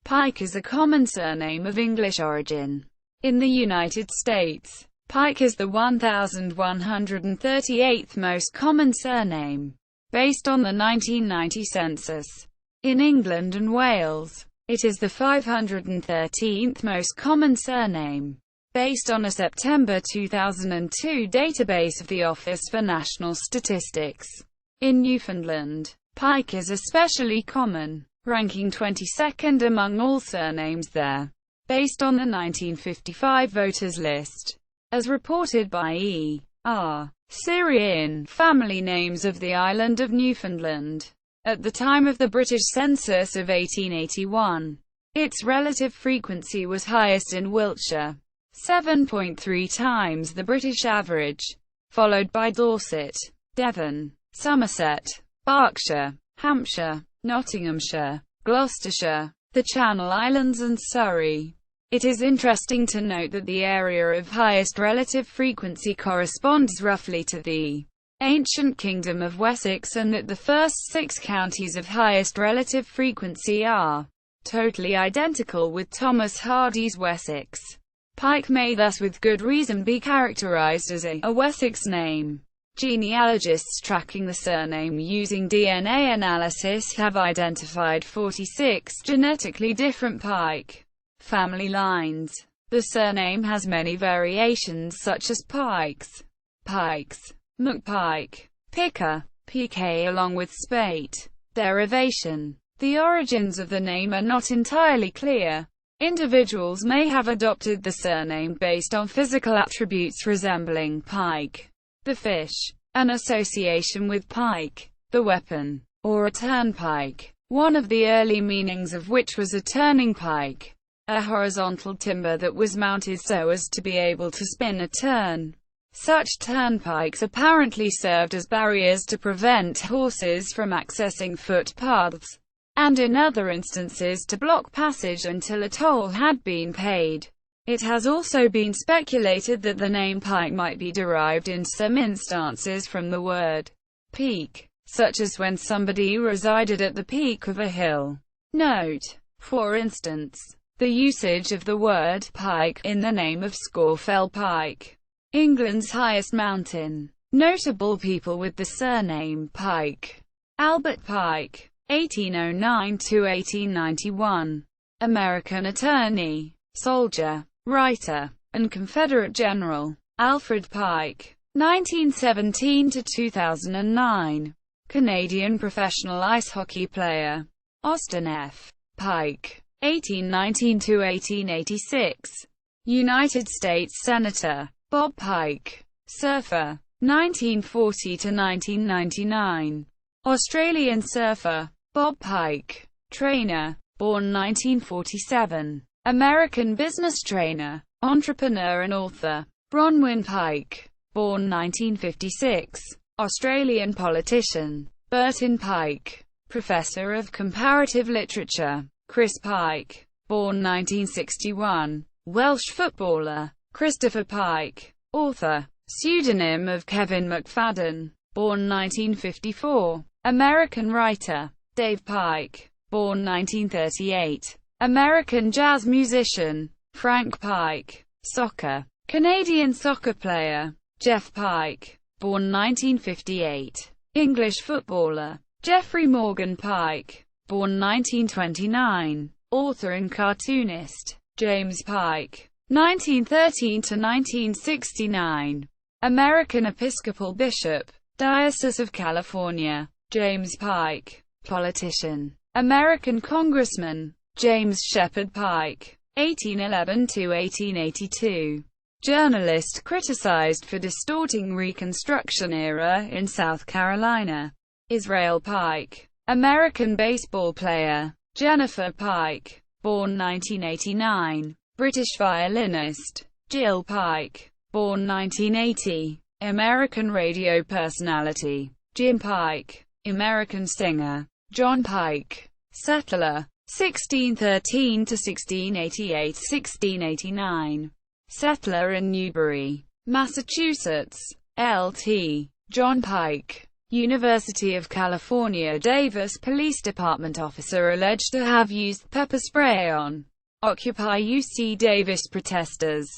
Pike is a common surname of English origin. In the United States, Pike is the 1,138th most common surname, based on the 1990 census. In England and Wales, it is the 513th most common surname, based on a September 2002 database of the Office for National Statistics. In Newfoundland, Pike is especially common, ranking 22nd among all surnames there, based on the 1955 voters list, as reported by E.R. Seary in Family Names of the Island of Newfoundland. At the time of the British Census of 1881, its relative frequency was highest in Wiltshire, 7.3 times the British average, followed by Dorset, Devon, Somerset, Berkshire, Hampshire, Nottinghamshire, Gloucestershire, the Channel Islands and Surrey. It is interesting to note that the area of highest relative frequency corresponds roughly to the ancient Kingdom of Wessex, and that the first 6 counties of highest relative frequency are totally identical with Thomas Hardy's Wessex. Pike may thus with good reason be characterized as a Wessex name. Genealogists tracking the surname using DNA analysis have identified 46 genetically different Pike family lines. The surname has many variations such as Pikes, Pikes, McPike, Picker, PK along with Spate. Derivation. The origins of the name are not entirely clear. Individuals may have adopted the surname based on physical attributes resembling Pike, the fish, an association with pike, the weapon, or a turnpike, one of the early meanings of which was a turning pike, a horizontal timber that was mounted so as to be able to spin a turn. Such turnpikes apparently served as barriers to prevent horses from accessing footpaths, and in other instances to block passage until a toll had been paid. It has also been speculated that the name Pike might be derived in some instances from the word peak, such as when somebody resided at the peak of a hill. Note, for instance, the usage of the word pike in the name of Scawfell Pike, England's highest mountain. Notable people with the surname Pike: Albert Pike, 1809–1891, American attorney, soldier, writer, and Confederate general. Alfred Pike, 1917–2009, Canadian professional ice hockey player. Austin F. Pike, 1819–1886, United States Senator. Bob Pike, surfer, 1940–1999, Australian surfer. Bob Pike, trainer, born 1947, American business trainer, entrepreneur and author. Bronwyn Pike, born 1956, Australian politician. Burton Pike, professor of comparative literature. Chris Pike, born 1961, Welsh footballer. Christopher Pike, author, pseudonym of Kevin McFadden, born 1954, American writer. Dave Pike, born 1938, American jazz musician. Frank Pike, soccer, Canadian soccer player. Jeff Pike, born 1958, English footballer. Jeffrey Morgan Pike, born 1929, author and cartoonist. James Pike, 1913–1969, American Episcopal bishop, Diocese of California. James Pike, politician. American congressman. James Shepherd Pike, 1811–1882, journalist criticized for distorting Reconstruction era in South Carolina. Israel Pike, American baseball player. Jennifer Pike, born 1989, British violinist. Jill Pike, born 1980, American radio personality. Jim Pike, American singer. John Pike, settler, 1613–1688–1689, settler in Newbury, Massachusetts. Lt. John Pike, University of California Davis Police Department officer alleged to have used pepper spray on Occupy UC Davis protesters.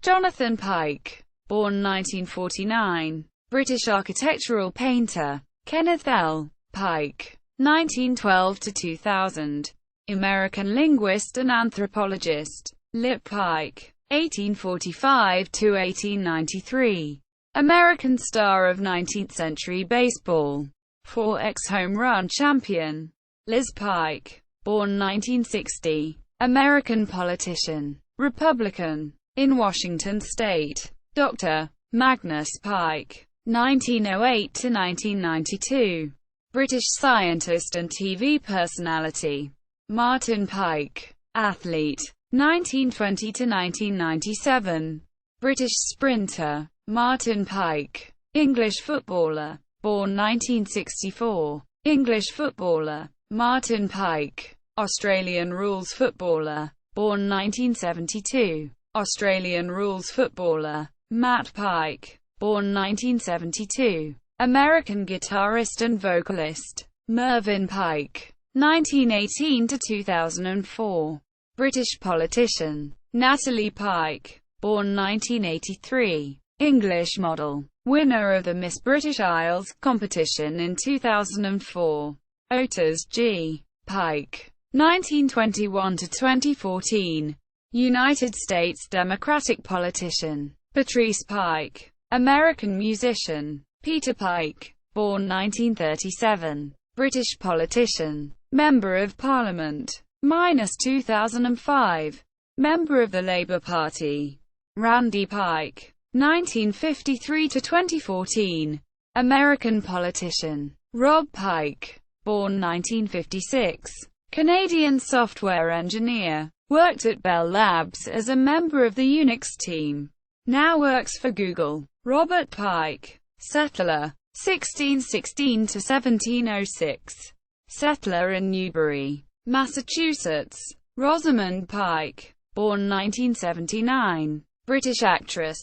Jonathan Pike, born 1949. British architectural painter. Kenneth L. Pike, 1912–2000. American linguist and anthropologist. Lip Pike, 1845–1893. American star of 19th-century baseball. 4x home run champion. Liz Pike, born 1960. American politician. Republican. In Washington state. Dr. Magnus Pike, 1908–1992. British scientist and TV personality. Martin Pike, athlete, 1920–1997. British sprinter. Martin Pike, English footballer, born 1964. English footballer. Martin Pike, Australian rules footballer, born 1972. Australian rules footballer. Matt Pike, born 1972. American guitarist and vocalist. Mervyn Pike, 1918–2004. British politician. Natalie Pike, born 1983. English model. Winner of the Miss British Isles competition in 2004. Otis G. Pike, 1921–2014. United States Democratic politician. Patrice Pike, American musician. Peter Pike, born 1937. British politician. Member of Parliament. -2005. Member of the Labour Party. Randy Pike, 1953–2014. American politician. Rob Pike, born 1956. Canadian software engineer. Worked at Bell Labs as a member of the Unix team. Now works for Google. Robert Pike, settler, 1616–1706. Settler in Newbury, Massachusetts. Rosamund Pike, born 1979. British actress.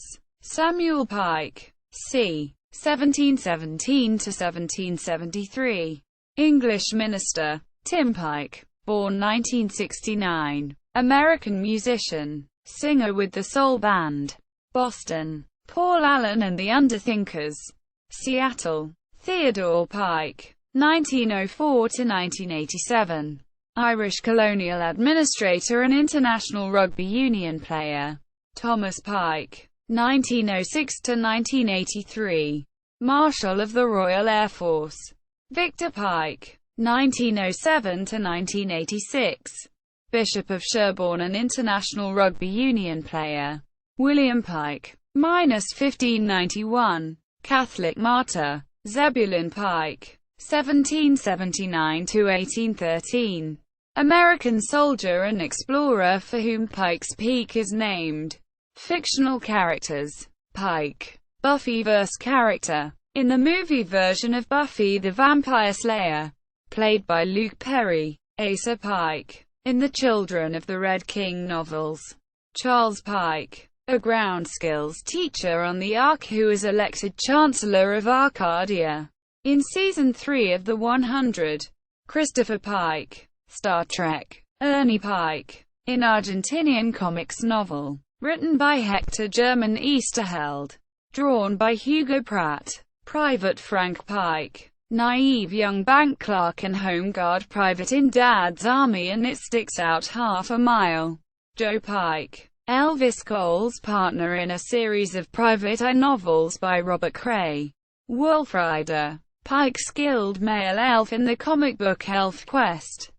Samuel Pike, c. 1717–1773. English minister. Tim Pike, born 1969. American musician. Singer with the Soul Band. Boston. Paul Allen and the Underthinkers. Seattle. Theodore Pike, 1904–1987. Irish colonial administrator and international rugby union player. Thomas Pike, 1906–1983. Marshal of the Royal Air Force. Victor Pike, 1907–1986. Bishop of Sherborne and international rugby union player. William Pike, -1591. Catholic martyr. Zebulon Pike, 1779–1813. American soldier and explorer for whom Pike's Peak is named. Fictional characters. Pike, Buffyverse character. In the movie version of Buffy the Vampire Slayer, played by Luke Perry. Asa Pike, in the Children of the Red King novels. Charles Pike, a ground skills teacher on the Ark who is elected Chancellor of Arcadia in Season 3 of The 100. Christopher Pike, Star Trek. Ernie Pike, in Argentinian comics novel, written by Hector German Easterheld, drawn by Hugo Pratt. Private Frank Pike, naive young bank clerk and home guard private in Dad's Army and It Sticks Out Half a Mile. Joe Pike, Elvis Cole's partner in a series of private eye novels by Robert Cray. Wolf Rider, Pike skilled male elf in the comic book Elf Quest.